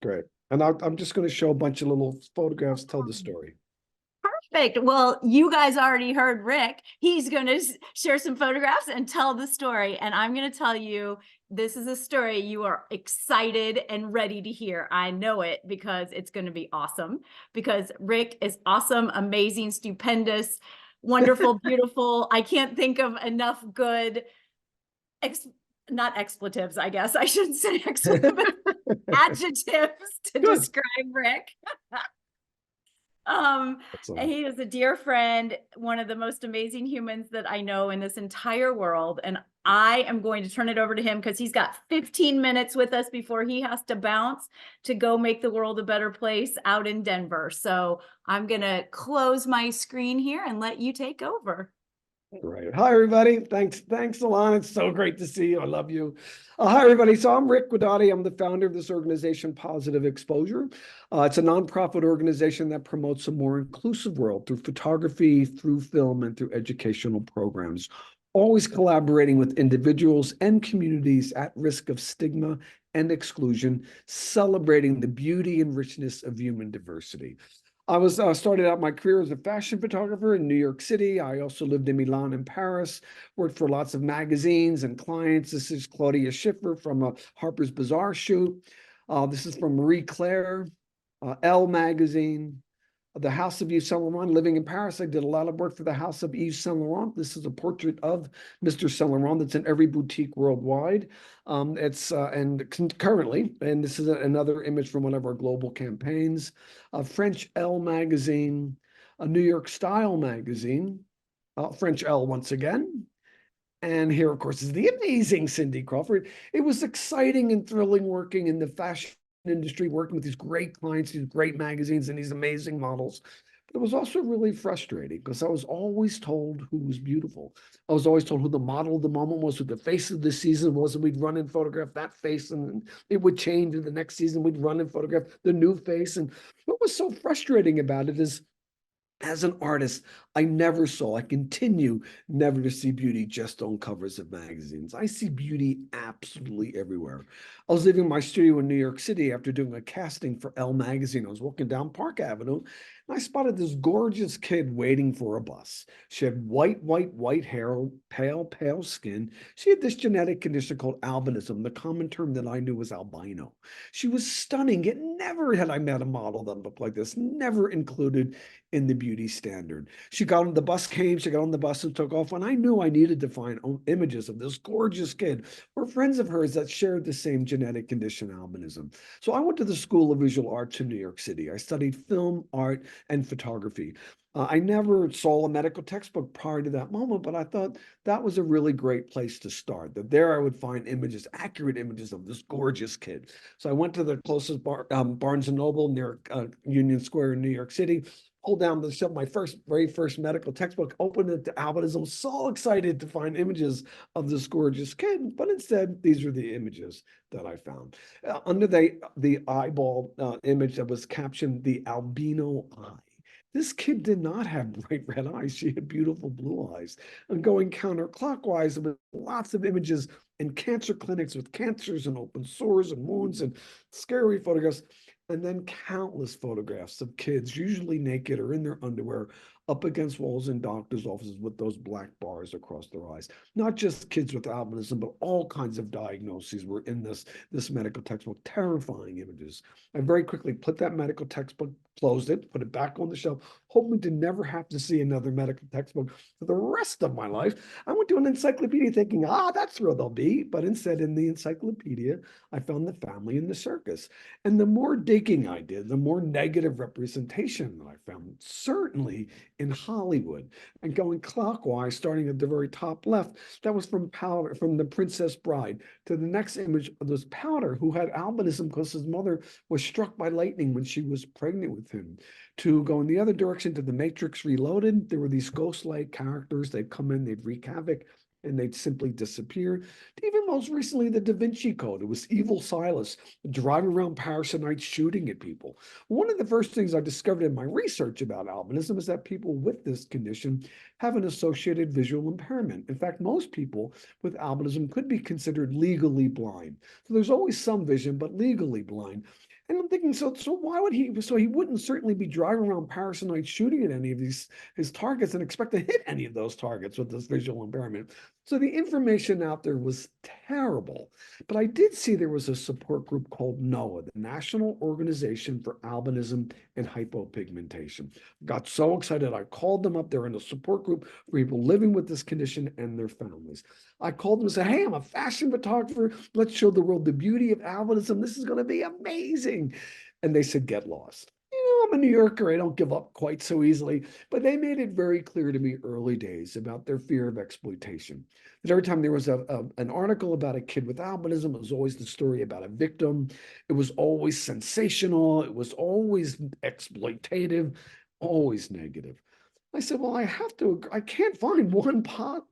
Great. And I'm just going to show a bunch of little photographs, tell the story. Perfect. Well, you guys already heard Rick. He's going to share some photographs and tell the story. And I'm going to tell you, this is a story you are excited and ready to hear. I know it because it's going to be awesome. Because Rick is awesome, amazing, stupendous, wonderful, beautiful. I can't think of enough good, not expletives, I guess I shouldn't say expletives, adjectives to Good. describe Rick. Um, he is a dear friend, one of the most amazing humans that I know in this entire world. And I am going to turn it over to him because he's got 15 minutes with us before he has to bounce to go make the world a better place out in Denver. So I'm going to close my screen here and let you take over. Right. Hi, everybody. Thanks, Alanna. It's so great to see you. I love you. Hi, everybody. So I'm Rick Guidotti. I'm the founder of this organization, Positive Exposure. It's a nonprofit organization that promotes a more inclusive world through photography, through film, and through educational programs, always collaborating with individuals and communities at risk of stigma and exclusion, celebrating the beauty and richness of human diversity. I was started out my career as a fashion photographer in New York City. I also lived in Milan and Paris, worked for lots of magazines and clients. This is Claudia Schiffer from a Harper's Bazaar shoot. This is from Marie Claire, Elle magazine, the House of Yves Saint Laurent. Living in Paris, I did a lot of work for the House of Yves Saint Laurent. This is a portrait of Mr. Saint Laurent that's in every boutique worldwide. Currently, and this is another image from one of our global campaigns, a French Elle magazine, a New York Style magazine, French Elle once again. And here, of course, is the amazing Cindy Crawford. It was exciting and thrilling working in the fashion industry, working with these great clients, these great magazines, and these amazing models. But it was also really frustrating because I was always told who was beautiful. I was always told who the model of the moment was, who the face of the season was, and we'd run and photograph that face, and it would change in the next season. We'd run and photograph the new face. And what was so frustrating about it is, as an artist, I continue never to see beauty just on covers of magazines. I see beauty absolutely everywhere. I was living in my studio in New York City after doing a casting for Elle magazine. I was walking down Park Avenue and I spotted this gorgeous kid waiting for a bus. She had white hair, pale skin. She had this genetic condition called albinism. The common term that I knew was albino. She was stunning, yet never had I met a model that looked like this, never included in the beauty standard. She got on the bus and took off. When I knew I needed to find images of this gorgeous kid or friends of hers that shared the same genetic condition, albinism. So I went to the School of Visual Arts in New York City. I studied film, art, and photography. I never saw a medical textbook prior to that moment, but I thought that was a really great place to start. That there I would find images, accurate images of this gorgeous kid. So I went to the closest Barnes and Noble near Union Square in New York City, pulled down the shelf, my very first medical textbook, opened it to albinism, so excited to find images of this gorgeous kid. But instead, these are the images that I found. Under the eyeball image that was captioned, the albino eye. This kid did not have bright red eyes. She had beautiful blue eyes. And going counterclockwise with lots of images in cancer clinics with cancers and open sores and wounds and scary photographs. And then countless photographs of kids, usually naked or in their underwear, up against walls in doctors' offices with those black bars across their eyes. Not just kids with albinism, but all kinds of diagnoses were in this medical textbook. Terrifying images. I very quickly put that medical textbook, closed it, put it back on the shelf, hoping to never have to see another medical textbook for the rest of my life. I went to an encyclopedia thinking, that's where they'll be. But instead, in the encyclopedia, I found the family in the circus. And the more digging I did, the more negative representation I found, certainly in Hollywood. And going clockwise, starting at the very top left, that was from Powder, from The Princess Bride, to the next image was Powder, who had albinism because his mother was struck by lightning when she was pregnant with him. To go in the other direction to The Matrix Reloaded, there were these ghost-like characters. They'd come in, they'd wreak havoc, and they'd simply disappear. Even most recently, the Da Vinci Code. It was evil Silas driving around Paris at night shooting at people. One of the first things I discovered in my research about albinism is that people with this condition have an associated visual impairment. In fact, most people with albinism could be considered legally blind. So there's always some vision, but legally blind. And I'm thinking, so why would he? So he wouldn't certainly be driving around Paris at night shooting at any of his targets and expect to hit any of those targets with this visual impairment. So the information out there was terrible. But I did see there was a support group called NOAA, the National Organization for Albinism and Hypopigmentation. Got so excited, I called them up. They're in a support group for people living with this condition and their families. I called them and said, hey, I'm a fashion photographer. Let's show the world the beauty of albinism. This is going to be amazing. And they said, get lost. I'm a New Yorker. I don't give up quite so easily. But they made it very clear to me early days about their fear of exploitation. That every time there was an article about a kid with albinism, it was always the story about a victim. It was always sensational. It was always exploitative, always negative. I said, well, I can't find one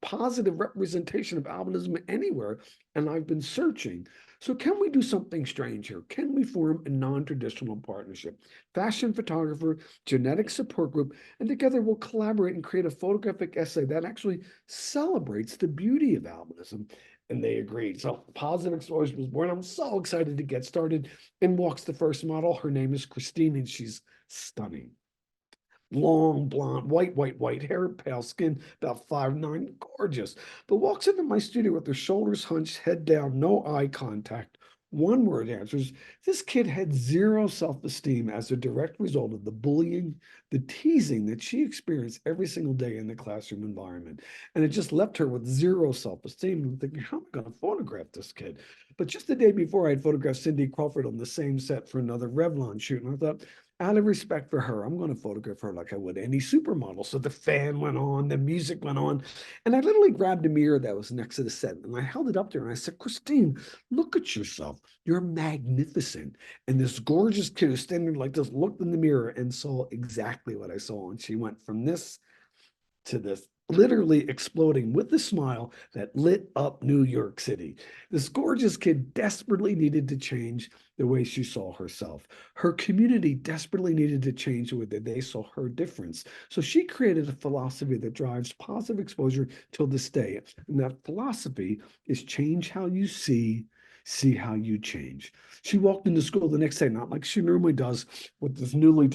positive representation of albinism anywhere, and I've been searching. So can we do something strange here? Can we form a non-traditional partnership? Fashion photographer, genetic support group, and together we'll collaborate and create a photographic essay that actually celebrates the beauty of albinism. And they agreed. So Positive Exposure was born. I'm so excited to get started. In walks the first model. Her name is Christine, and she's stunning. Long, blonde, white hair, pale skin, about 5'9", gorgeous. But walks into my studio with her shoulders hunched, head down, no eye contact, one-word answers. This kid had zero self-esteem as a direct result of the bullying, the teasing that she experienced every single day in the classroom environment. And it just left her with zero self-esteem. I'm thinking, how am I going to photograph this kid? But just the day before, I had photographed Cindy Crawford on the same set for another Revlon shoot. And I thought, out of respect for her, I'm going to photograph her like I would any supermodel. So the fan went on, the music went on, and I literally grabbed a mirror that was next to the set and I held it up to her and I said, Christine, look at yourself. You're magnificent. And this gorgeous kid who's standing like this looked in the mirror and saw exactly what I saw. And she went from this to this, literally exploding with a smile that lit up New York City. This gorgeous kid desperately needed to change the way she saw herself. Her community desperately needed to change the way that they saw her difference. So she created a philosophy that drives positive exposure till this day. And that philosophy is change how you see how you change. She walked into school the next day, not like she normally does, with this newly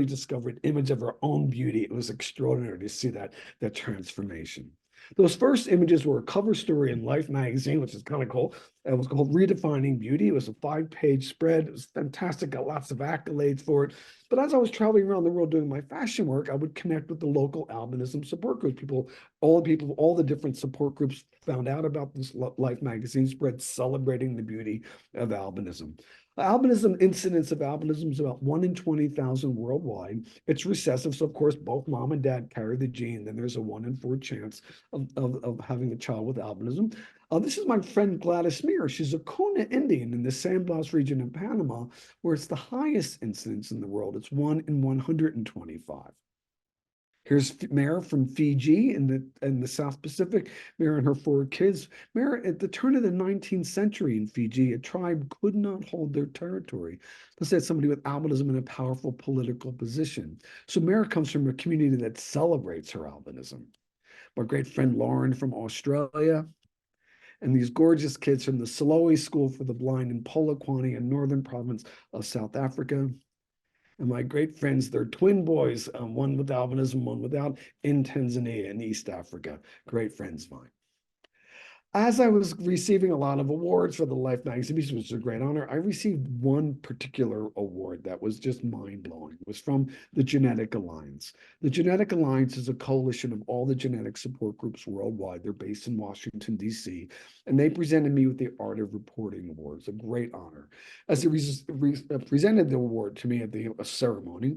discovered image of her own beauty. It was extraordinary to see that transformation. Those first images were a cover story in Life magazine, which is kind of cool. It was called Redefining Beauty. It was a 5-page spread. It was fantastic, got lots of accolades for it. But as I was traveling around the world doing my fashion work, I would connect with the local albinism support groups. All the different support groups found out about this Life magazine spread celebrating the beauty of albinism. Albinism incidence of albinism is about 1 in 20,000 worldwide. It's recessive, so of course both mom and dad carry the gene. Then there's a 1 in 4 chance of having a child with albinism. This is my friend Gladys Meir. She's a Kuna Indian in the San Blas region in Panama, where it's the highest incidence in the world. It's 1 in 125. Here's Meir from Fiji in the South Pacific. Meir and her 4 kids. Meir, at the turn of the 19th century in Fiji, a tribe could not hold their territory. Let's say it's somebody with albinism in a powerful political position. So Meir comes from a community that celebrates her albinism. My great friend Lauren from Australia, and these gorgeous kids from the Siloe School for the Blind in Polokwane in northern province of South Africa. And my great friends, they're twin boys, one with albinism, one without, in Tanzania in East Africa. Great friends of mine. As I was receiving a lot of awards for the Life magazine, which was a great honor, I received one particular award that was just mind-blowing. It was from the Genetic Alliance. The Genetic Alliance is a coalition of all the genetic support groups worldwide. They're based in Washington, D.C., and they presented me with the Art of Reporting Award. It's a great honor. As they presented the award to me at the ceremony,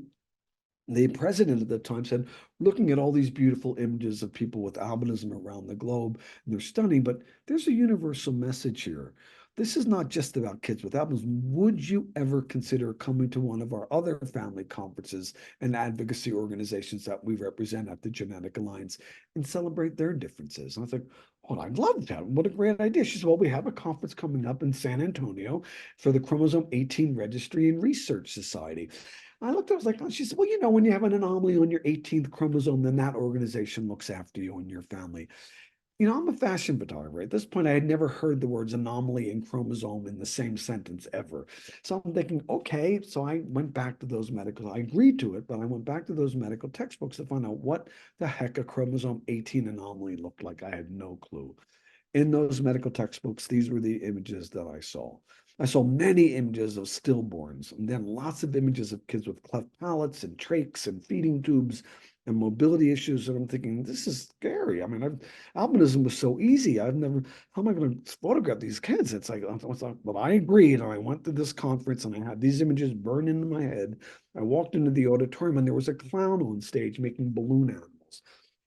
the president at the time said, looking at all these beautiful images of people with albinism around the globe, and they're stunning, but there's a universal message here. This is not just about kids with albinism. Would you ever consider coming to one of our other family conferences and advocacy organizations that we represent at the Genetic Alliance and celebrate their differences? And I was like, well, I'd love that. What a great idea. She said, well, we have a conference coming up in San Antonio for the Chromosome 18 Registry and Research Society. I looked, I was like, oh, she said, well, when you have an anomaly on your 18th chromosome, then that organization looks after you and your family. I'm a fashion photographer. At this point, I had never heard the words anomaly and chromosome in the same sentence ever. So I'm thinking, okay, so I went back to those medical, I agreed to it, but I went back to those medical textbooks to find out what the heck a chromosome 18 anomaly looked like. I had no clue. In those medical textbooks, these were the images that I saw. I saw many images of stillborns, and then lots of images of kids with cleft palates and trachs and feeding tubes and mobility issues. And I'm thinking, this is scary. I mean, albinism was so easy. I've never, how am I going to photograph these kids? It's like, but I agreed. And I went to this conference and I had these images burn into my head. I walked into the auditorium and there was a clown on stage making balloon animals.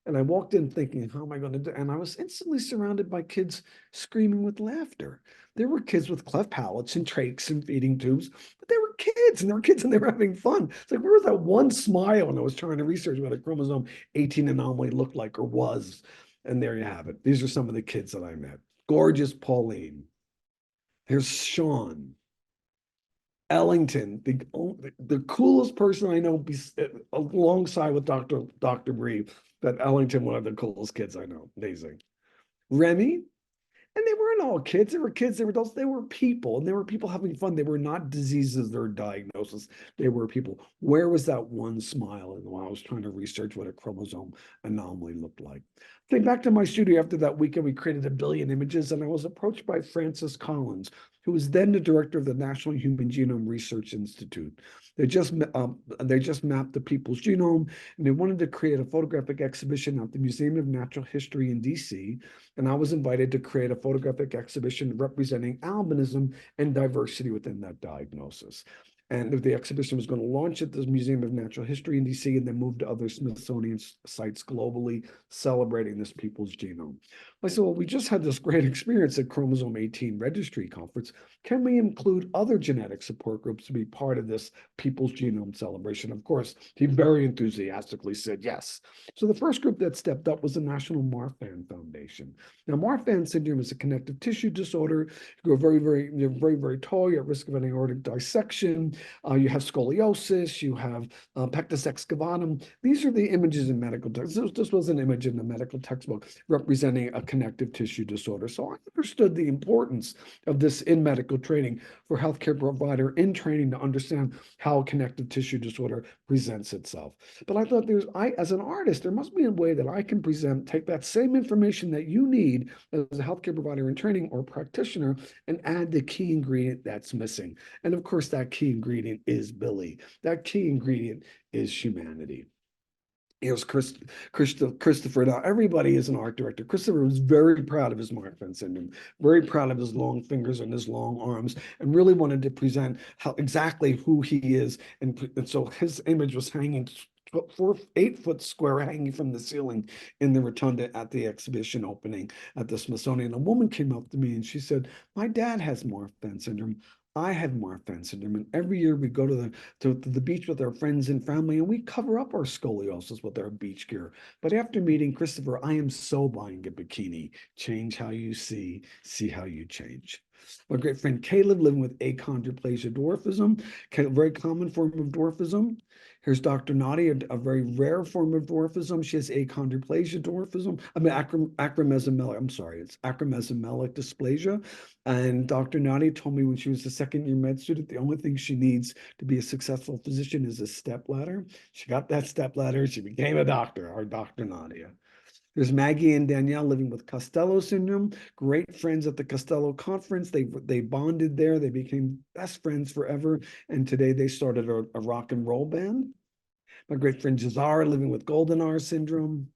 And I walked in thinking, how am I going to do? And I was instantly surrounded by kids screaming with laughter. There were kids with cleft palates and trachs and feeding tubes, but they were kids and they were kids and they were having fun. It's like, where was that one smile when I was trying to research what a chromosome 18 anomaly looked like or was? And there you have it. These are some of the kids that I met. Gorgeous Pauline. Here's Sean. Ellington, the coolest person I know, alongside with Dr. Bree, but Ellington, one of the coolest kids I know. Amazing. Remy, and they weren't all kids. They were kids, they were adults, they were people, and they were people having fun. They were not diseases or diagnosis. They were people. Where was that one smile? And while I was trying to research what a chromosome anomaly looked like. Came back to my studio after that weekend. We created 1 billion images, and I was approached by Francis Collins, who was then the director of the National Human Genome Research Institute. They just mapped the people's genome, and they wanted to create a photographic exhibition at the Museum of Natural History in DC. And I was invited to create a photographic exhibition representing albinism and diversity within that diagnosis. And the exhibition was going to launch at the Museum of Natural History in DC and then move to other Smithsonian sites globally, celebrating this people's genome. I said, well, we just had this great experience at Chromosome 18 Registry Conference. Can we include other genetic support groups to be part of this people's genome celebration? Of course, he very enthusiastically said yes. So the first group that stepped up was the National Marfan Foundation. Now, Marfan syndrome is a connective tissue disorder. You go very tall, you're at risk of an aortic dissection. You have scoliosis, you have pectus excavatum. These are the images in medical textbooks. This was an image in the medical textbook representing a connective tissue disorder. So I understood the importance of this in medical training for healthcare provider in training to understand how connective tissue disorder presents itself. But I thought as an artist, there must be a way that I can take that same information that you need as a healthcare provider in training or practitioner and add the key ingredient that's missing. And of course, that key ingredient is Billy. That key ingredient is humanity. Here's Christopher. Now, everybody is an art director. Christopher was very proud of his Marfan syndrome, very proud of his long fingers and his long arms, and really wanted to present exactly who he is. And so his image was hanging 8 foot square, hanging from the ceiling in the rotunda at the exhibition opening at the Smithsonian. A woman came up to me and she said, "My dad has Marfan syndrome. I have Marfan syndrome, and every year we go to the beach with our friends and family, and we cover up our scoliosis with our beach gear. But after meeting Christopher, I am so buying a bikini. Change how you see how you change." My great friend Caleb, living with achondroplasia dwarfism, a very common form of dwarfism. Here's Dr. Nadia, a very rare form of dwarfism. She has achondroplasia dwarfism. I mean, acromesomelic. I'm sorry, it's acromesomelic dysplasia. And Dr. Nadia told me when she was a second-year med student, the only thing she needs to be a successful physician is a stepladder. She got that stepladder. She became a doctor, our Dr. Nadia. There's Maggie and Danielle living with Costello syndrome. Great friends at the Costello conference. They bonded there. They became best friends forever. And today they started a rock and roll band. My great friend Jazara living with Goldenar syndrome.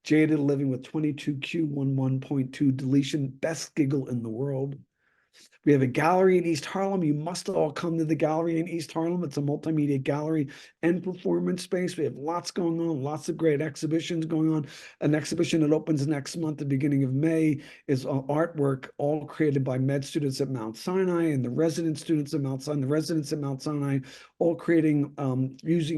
Jada living with 22q11.2 deletion. Best giggle in the world. We have a gallery in East Harlem. You must all come to the gallery in East Harlem. It's a multimedia gallery and performance space. We have lots going on, lots of great exhibitions going on. An exhibition that opens next month, the beginning of May, is artwork all created by med students at Mount Sinai and the resident students at Mount Sinai, the residents at Mount Sinai, all creating,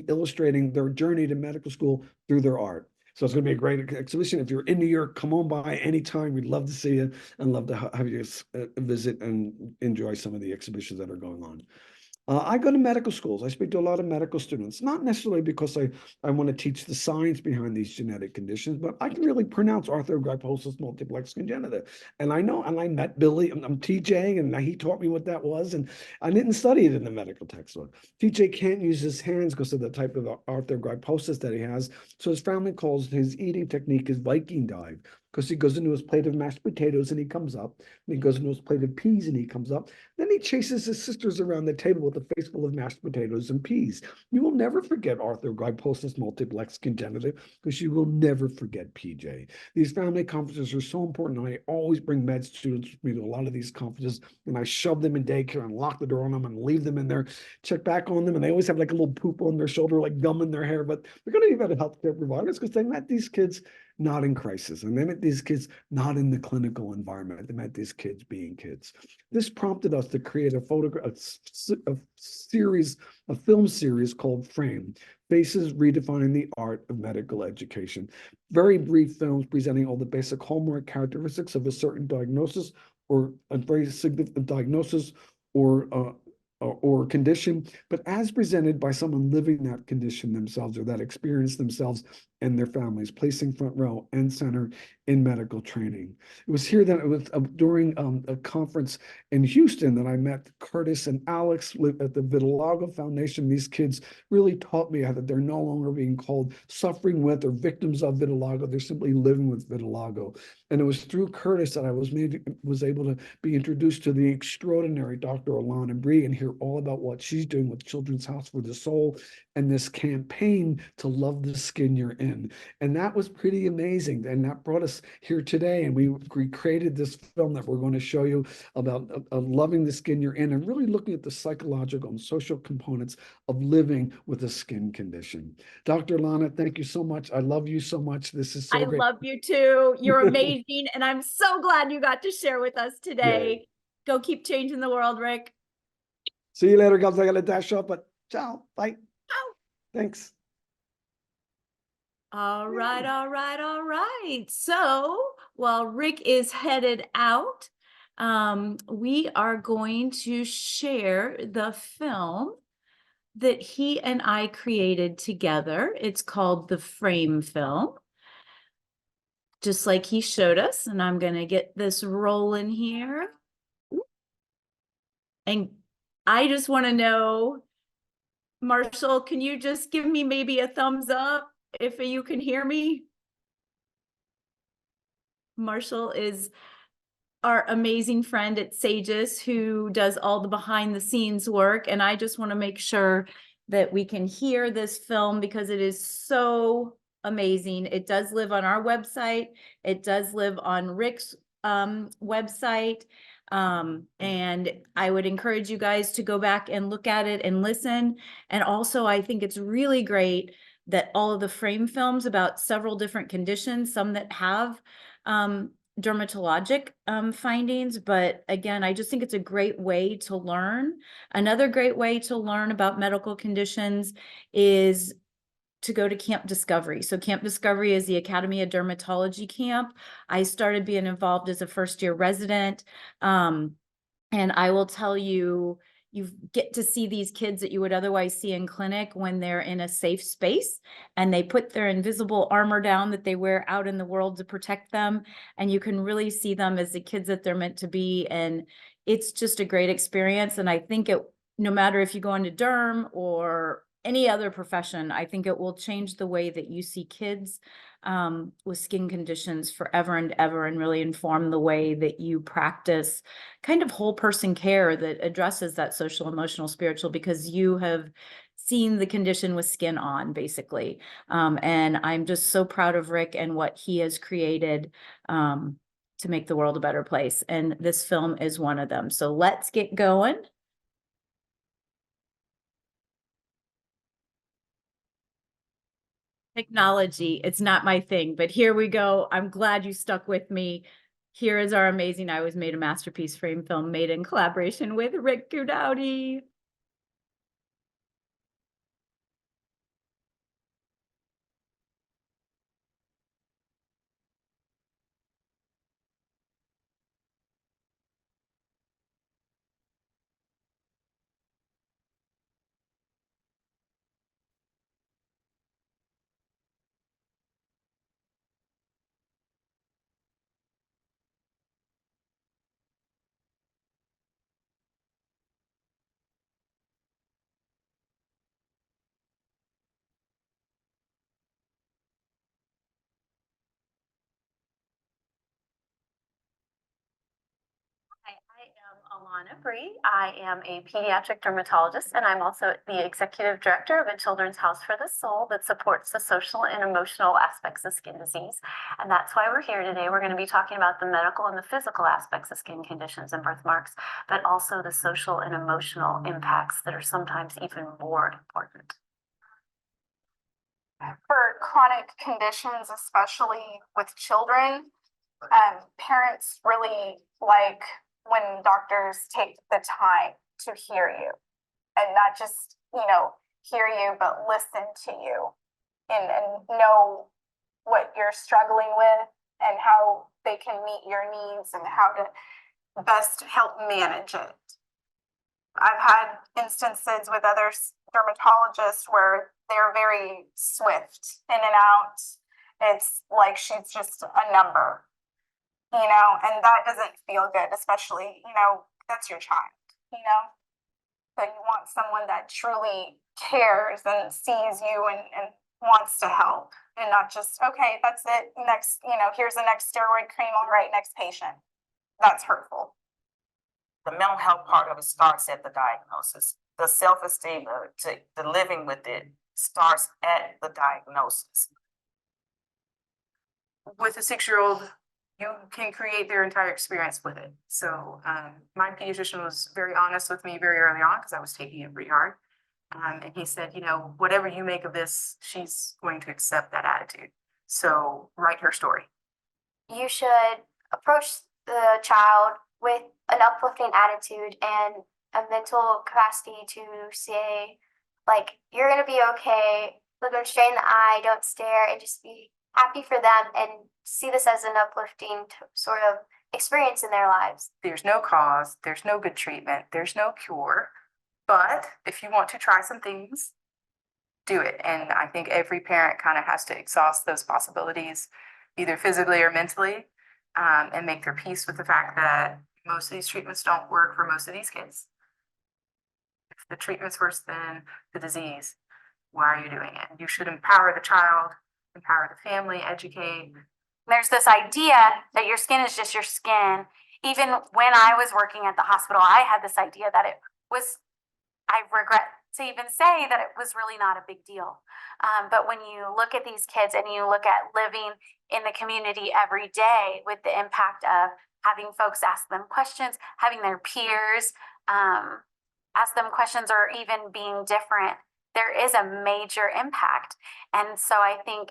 illustrating their journey to medical school through their art. So it's going to be a great exhibition. If you're in New York, come on by anytime. We'd love to see you and love to have you visit and enjoy some of the exhibitions that are going on. I go to medical schools. I speak to a lot of medical students, not necessarily because I want to teach the science behind these genetic conditions, but I can really pronounce arthrogryposis multiplex congenita. And I know, and I met Billy, I'm TJ, and he taught me what that was. And I didn't study it in the medical textbook. TJ can't use his hands because of the type of arthrogryposis that he has. So his family calls his eating technique his Viking dive, because he goes into his plate of mashed potatoes and he comes up, and he goes into his plate of peas and he comes up. Then he chases his sisters around the table with a face full of mashed potatoes and peas. You will never forget arthrogryposis multiplex congenita, because you will never forget PJ. These family conferences are so important. And I always bring med students with me to a lot of these conferences, and I shove them in daycare and lock the door on them and leave them in there, check back on them, and they always have like a little poop on their shoulder, like gum in their hair. But they're going to be better healthcare providers because they met these kids not in crisis, and they met these kids not in the clinical environment. They met these kids being kids. This prompted us to create a film series called Frame, Faces Redefining the Art of Medical Education. Very brief films presenting all the basic hallmark characteristics of a certain diagnosis, or a very significant diagnosis, or condition, but as presented by someone living that condition themselves or that experience themselves and their families, placing front row and center in medical training. It was here that it was during a conference in Houston that I met Curtis and Alex at the Vitiligo Foundation. These kids really taught me that they're no longer being called suffering with or victims of vitiligo. They're simply living with vitiligo. And it was through Curtis that I was able to be introduced to the extraordinary Dr. Alanna Bree and hear all about what she's doing with Children's House for the Soul and this campaign to love the skin you're in. And that was pretty amazing. And that brought us here today. And we created this film that we're going to show you about loving the skin you're in and really looking at the psychological and social components of living with a skin condition. Dr. Alanna, thank you so much. I love you so much. This is so I great. love you too. You're amazing. And I'm so glad you got to share with us today. Yay. Go keep changing the world, Rick. See you later, guys. I got to dash off, but ciao. Bye. Ciao. Thanks. All right, all right, all right. So while Rick is headed out, we are going to share the film that he and I created together. It's called the Frame film, just like he showed us. And I'm going to get this rolling here. And I just want to know, Marshall, can you just give me maybe a thumbs up if you can hear me? Marshall is our amazing friend at Sages who does all the behind the scenes work. And I just want to make sure that we can hear this film because it is so amazing. It does live on our website. It does live on Rick's website. And I would encourage you guys to go back and look at it and listen. And also, I think it's really great that all of the Frame films about several different conditions, some that have dermatologic findings, but again, I just think it's a great way to learn. Another great way to learn about medical conditions is to go to Camp Discovery. So Camp Discovery is the Academy of Dermatology camp. I started being involved as a first-year resident. And I will tell you, you get to see these kids that you would otherwise see in clinic when they're in a safe space and they put their invisible armor down that they wear out in the world to protect them. And you can really see them as the kids that they're meant to be. And it's just a great experience. And I think it, no matter if you go into derm or any other profession, I think it will change the way that you see kids with skin conditions forever and ever, and really inform the way that you practice kind of whole person care that addresses that social, emotional, spiritual, because you have seen the condition with skin on, basically. And I'm just so proud of Rick and what he has created to make the world a better place. And this film is one of them. So let's get going. Technology, it's not my thing, but here we go. I'm glad you stuck with me. Here is our amazing I Was Made a Masterpiece Frame film made in collaboration with Rick Guidotti. Alanna Bree. I am a pediatric dermatologist, and I'm also the executive director of a children's house for the soul that supports the social and emotional aspects of skin disease. And that's why we're here today. We're going to be talking about the medical and the physical aspects of skin conditions and birthmarks, but also the social and emotional impacts that are sometimes even more important. For chronic conditions, especially with children, parents really like when doctors take the time to hear you and not just, hear you, but listen to you and know what you're struggling with and how they can meet your needs and how to best help manage it. I've had instances with other dermatologists where they're very swift in and out. It's like she's just a number, and that doesn't feel good, especially, that's your child, but you want someone that truly cares and sees you and wants to help and not just, okay, that's it. Next, here's the next steroid cream. All right, next patient. That's hurtful. The mental health part of it starts at the diagnosis. The self-esteem, the living with it starts at the diagnosis. With a 6-year-old, you can create their entire experience with it. So my pediatrician was very honest with me very early on because I was taking it pretty hard. And he said, whatever you make of this, she's going to accept that attitude. So write her story. You should approach the child with an uplifting attitude and a mental capacity to say, like, you're going to be okay. Look them straight in the eye, don't stare, and just be happy for them and see this as an uplifting sort of experience in their lives. There's no cause, there's no good treatment, there's no cure. But if you want to try some things, do it. And I think every parent kind of has to exhaust those possibilities, either physically or mentally, and make their peace with the fact that most of these treatments don't work for most of these kids. If the treatment's worse than the disease, why are you doing it? You should empower the child, empower the family, educate. There's this idea that your skin is just your skin. Even when I was working at the hospital, I had this idea that it was, I regret to even say that it was really not a big deal. But when you look at these kids and you look at living in the community every day with the impact of having folks ask them questions, having their peers ask them questions, or even being different, there is a major impact. And so I think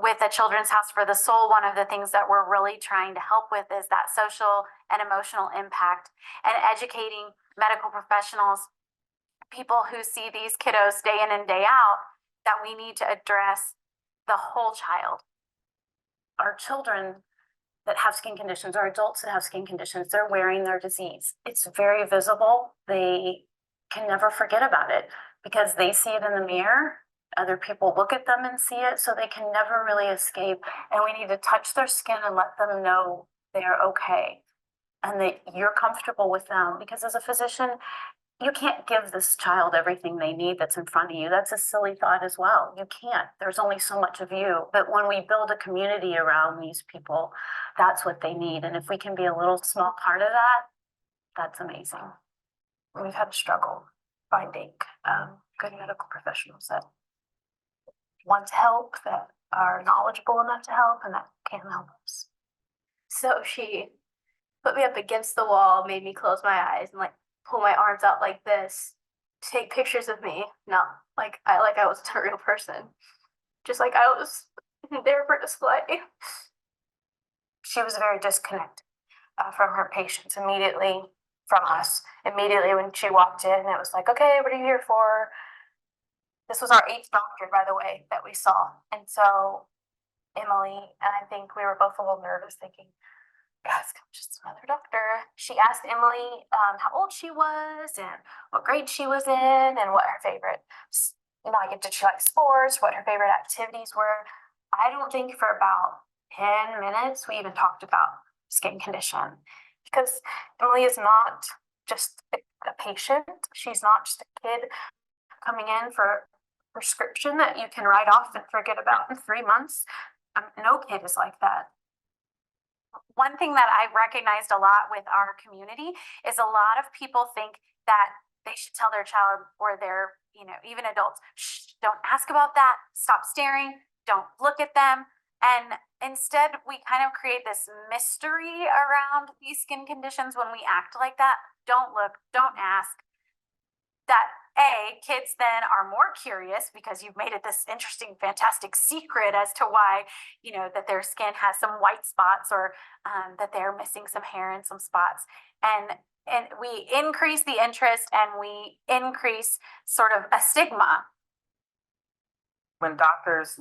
with the Children's House for the Soul, one of the things that we're really trying to help with is that social and emotional impact and educating medical professionals, people who see these kiddos day in and day out, that we need to address the whole child. Our children that have skin conditions, or adults that have skin conditions, they're wearing their disease. It's very visible. They can never forget about it because they see it in the mirror. Other people look at them and see it, so they can never really escape. And we need to touch their skin and let them know they're okay and that you're comfortable with them. Because as a physician, you can't give this child everything they need that's in front of you. That's a silly thought as well. You can't. There's only so much of you. But when we build a community around these people, that's what they need. And if we can be a little small part of that, that's amazing. We've had a struggle finding good medical professionals that want to help, that are knowledgeable enough to help, and that can help us. So she put me up against the wall, made me close my eyes and pull my arms out like this, take pictures of me, not like I wasn't a real person, just like I was there for display. She was very disconnected from her patients immediately, from us. Immediately when she walked in, it was like, okay, what are you here for? This was our 8th doctor, by the way, that we saw. And so Emily, and I think we were both a little nervous thinking, guys, just another doctor. She asked Emily how old she was and what grade she was in and what her favorite, did she like sports, what her favorite activities were. I don't think for about 10 minutes we even talked about skin condition, because Emily is not just a patient. She's not just a kid coming in for a prescription that you can write off and forget about in 3 months. No kid is like that. one thing that I recognized a lot with our community is a lot of people think that they should tell their child or their, even adults, shh, don't ask about that, stop staring, don't look at them. And instead, we kind of create this mystery around these skin conditions when we act like that. Don't look, don't ask. That kids then are more curious because you've made it this interesting, fantastic secret as to why, that their skin has some white spots or that they're missing some hair and some spots. And we increase the interest and we increase sort of a stigma. When doctors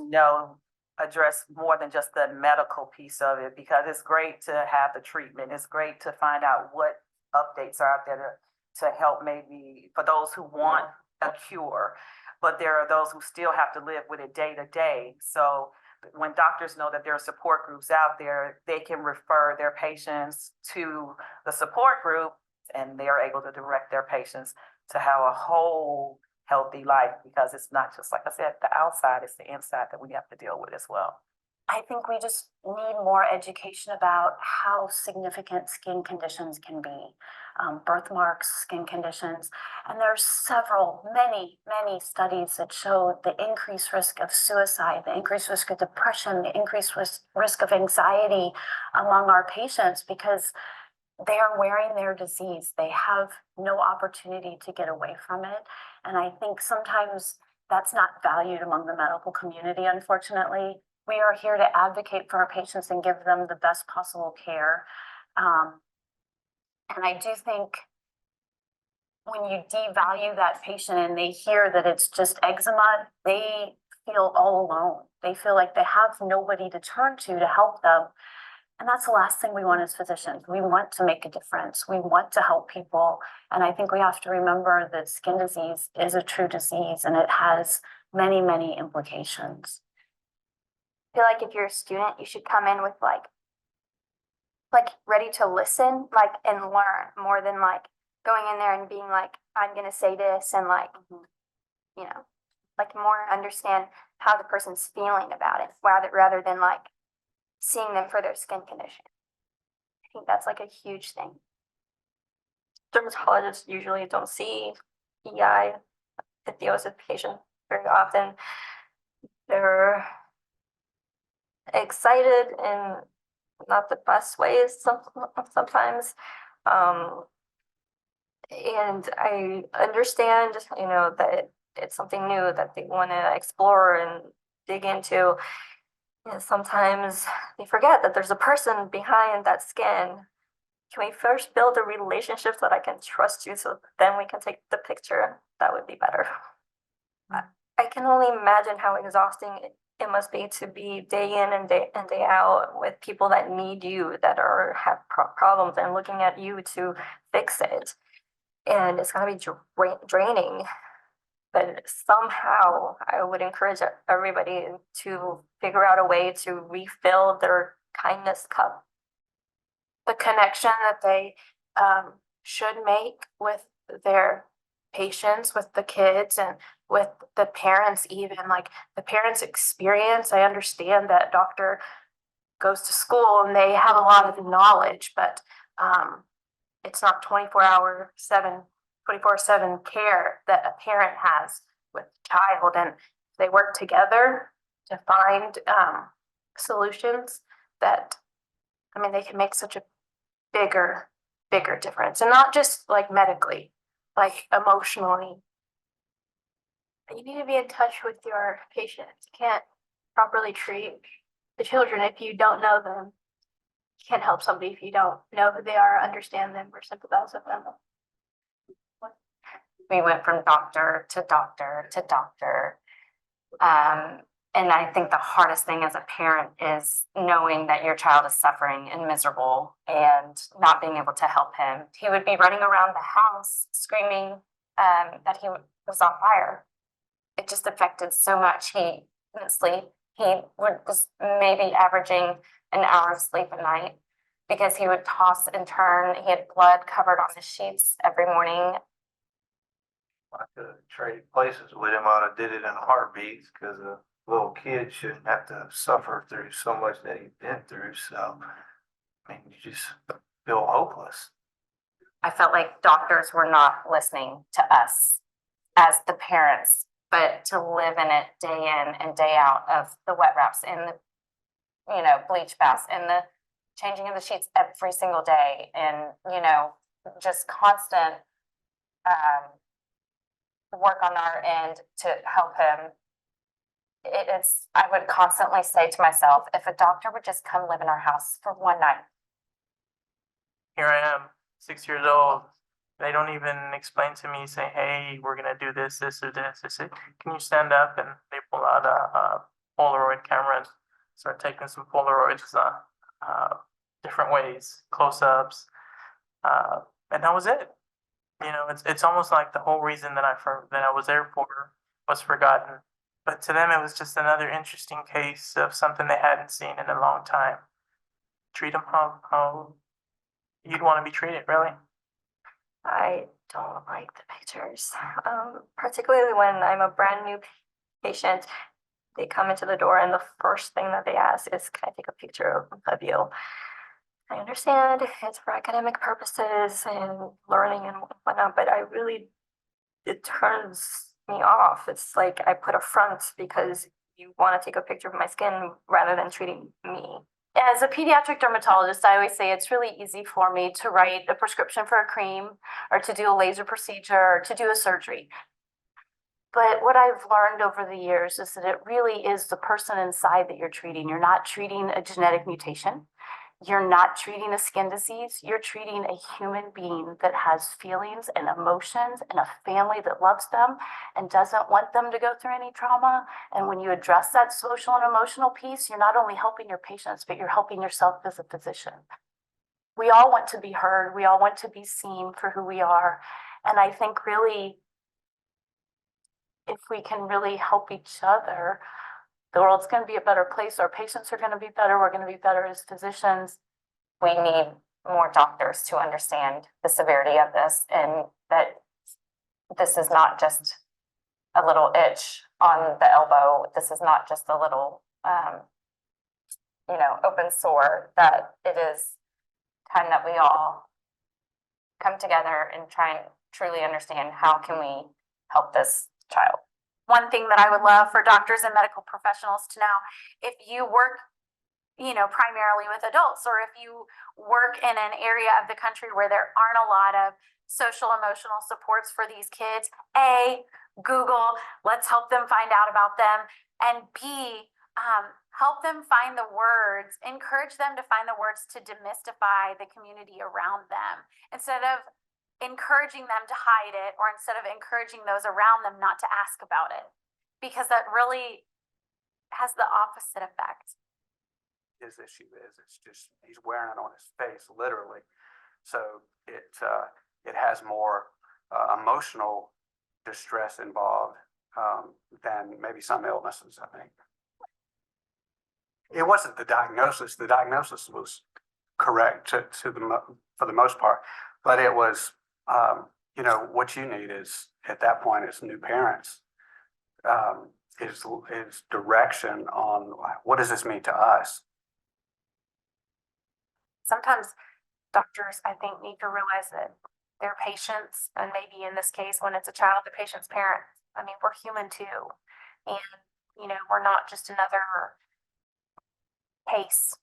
address more than just the medical piece of it, because it's great to have the treatment. It's great to find out what updates are out there to help maybe for those who want a cure, but there are those who still have to live with it day to day. So when doctors know that there are support groups out there, they can refer their patients to the support group and they are able to direct their patients to have a whole healthy life, because it's not just, like I said, the outside, it's the inside that we have to deal with as well. I think we just need more education about how significant skin conditions can be. Birthmarks, skin conditions, and there's many studies that show the increased risk of suicide, the increased risk of depression, the increased risk of anxiety among our patients because they are wearing their disease. They have no opportunity to get away from it. And I think sometimes that's not valued among the medical community, unfortunately. We are here to advocate for our patients and give them the best possible care. And I do think when you devalue that patient and they hear that it's just eczema, they feel all alone. They feel like they have nobody to turn to help them. And that's the last thing we want as physicians. We want to make a difference. We want to help people. And I think we have to remember that skin disease is a true disease and it has many, many implications. I feel like if you're a student, you should come in with like ready to listen, and learn more than going in there and being like, I'm gonna say this and more understand how the person's feeling about it rather than seeing them for their skin condition. I think that's a huge thing. Dermatologists usually don't see EI, ichthyosis patients very often. They're excited in not the best ways sometimes. And I understand, that it's something new that they want to explore and dig into. And sometimes they forget that there's a person behind that skin. Can we first build a relationship so that I can trust you so then we can take the picture? That would be better. I can only imagine how exhausting it must be to be day in and day out with people that need you, that have problems and looking at you to fix it. And it's going to be draining. But somehow I would encourage everybody to figure out a way to refill their kindness cup. The connection that they should make with their patients, with the kids, and with the parents, even the parents' experience. I understand that doctor goes to school and they have a lot of knowledge, but it's not 24/7 care that a parent has with a child, and they work together to find solutions that, they can make such a bigger difference, and not just medically, emotionally. You need to be in touch with your patients. You can't properly treat the children if you don't know them. You can't help somebody if you don't know who they are, understand them, or sympathize with them. We went from doctor to doctor to doctor. And I think the hardest thing as a parent is knowing that your child is suffering and miserable and not being able to help him. He would be running around the house screaming that he was on fire. It just affected so much. He was maybe averaging an hour of sleep a night because he would toss and turn. He had blood covered on the sheets every morning. I could have traded places with him. I'd have did it in a heartbeat, because a little kid shouldn't have to suffer through so much that he's been through. So I mean, you just feel hopeless. I felt like doctors were not listening to us as the parents, but to live in it day in and day out of the wet wraps and the, bleach baths and the changing of the sheets every single day and, just constant work on our end to help him. I would constantly say to myself, if a doctor would just come live in our house for one night. Here I am, 6 years old. They don't even explain to me, say, hey, we're gonna do this, this, or this. They say, can you stand up? And they pull out a Polaroid camera and start taking some Polaroids, different ways, close-ups, and that was it. It's almost like the whole reason that I was there for was forgotten. But to them, it was just another interesting case of something they hadn't seen in a long time. Treat them how you'd want to be treated, really. I don't like the pictures, particularly when I'm a brand new patient. They come into the door and the first thing that they ask is, can I take a picture of you? I understand it's for academic purposes and learning and whatnot, but it turns me off. It's like I put a front because you want to take a picture of my skin rather than treating me. As a pediatric dermatologist, I always say it's really easy for me to write a prescription for a cream or to do a laser procedure or to do a surgery. But what I've learned over the years is that it really is the person inside that you're treating. You're not treating a genetic mutation. You're not treating a skin disease. You're treating a human being that has feelings and emotions and a family that loves them and doesn't want them to go through any trauma. And when you address that social and emotional piece, you're not only helping your patients, but you're helping yourself as a physician. We all want to be heard. We all want to be seen for who we are. And I think really, if we can really help each other, the world's going to be a better place. Our patients are going to be better. We're going to be better as physicians. We need more doctors to understand the severity of this and that this is not just a little itch on the elbow. This is not just a little, open sore, that it is time that we all come together and try and truly understand how can we help this child. One thing that I would love for doctors and medical professionals to know, if you work, primarily with adults, or if you work in an area of the country where there aren't a lot of social emotional supports for these kids, A, Google, let's help them find out about them, and B, help them find the words, encourage them to find the words to demystify the community around them, instead of encouraging them to hide it, or instead of encouraging those around them not to ask about it, because that really has the opposite effect. His issue is, it's just, he's wearing it on his face, literally. So it has more emotional distress involved than maybe some illnesses, I think. It wasn't the diagnosis. The diagnosis was correct for the most part, but it was, what you need is, at that point, as new parents, is direction on what does this mean to us? Sometimes doctors, I think, need to realize that their patients, and maybe in this case, when it's a child, the patient's parent, I mean, we're human too. And, we're not just another case.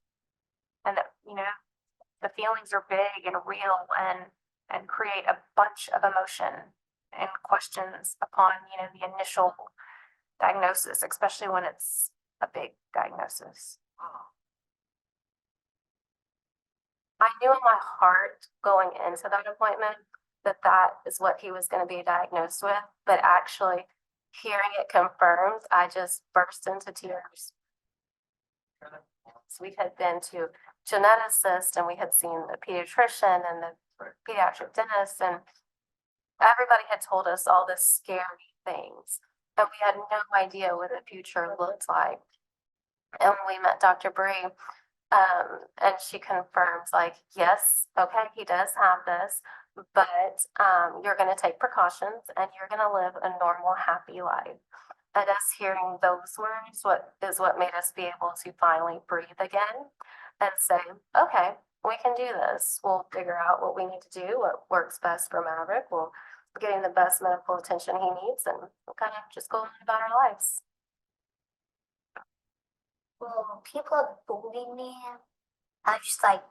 And that, the feelings are big and real and create a bunch of emotion and questions upon, the initial diagnosis, especially when it's a big diagnosis. I knew in my heart going into that appointment that is what he was going to be diagnosed with, but actually hearing it confirmed, I just burst into tears. So we had been to geneticists and we had seen the pediatrician and the pediatric dentist, and everybody had told us all this scary things, but we had no idea what the future looked like. And when we met Dr. Bree, and she confirms, like, yes, okay, he does have this, but you're going to take precautions and you're going to live a normal, happy life. And us hearing those words, what made us be able to finally breathe again and say, okay, we can do this. We'll figure out what we need to do, what works best for Maverick. We'll get him the best medical attention he needs, and we'll kind of just go on about our lives. Well, people have bullied me. I just like,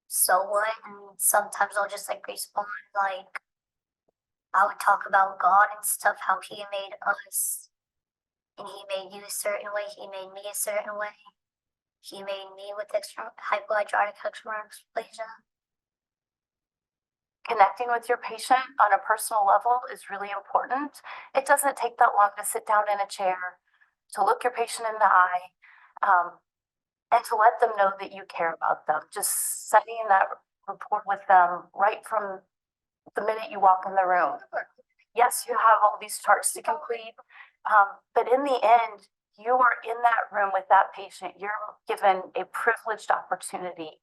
so what? And sometimes I'll just like respond like, I would talk about God and stuff, how He made us, and He made you a certain way. He made me a certain way. He made me with hypohidrotic eczema. Connecting with your patient on a personal level is really important. It doesn't take that long to sit down in a chair, to look your patient in the eye, and to let them know that you care about them. Just setting that rapport with them right from the minute you walk in the room. Yes, you have all these charts to complete, but in the end, you are in that room with that patient. You're given a privileged opportunity.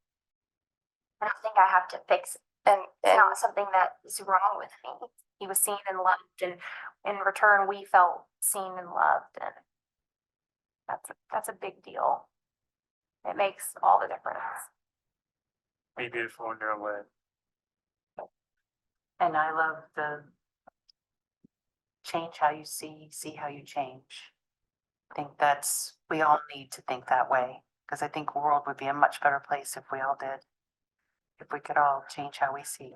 I don't think I have to fix it. And It's not something that is wrong with me. he was seen and loved, and in return, we felt seen and loved, and that's a big deal. It makes all the difference. Be beautiful in your own way. And I love the change how you see how you change. I think we all need to think that way, because I think the world would be a much better place if we all did. If we could all change how we see.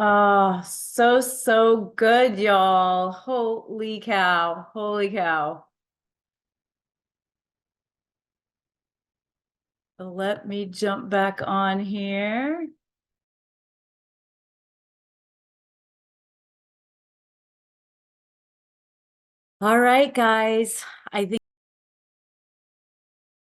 Oh, so good, y'all. Holy cow. Holy cow. Let me jump back on here. All right, guys. I think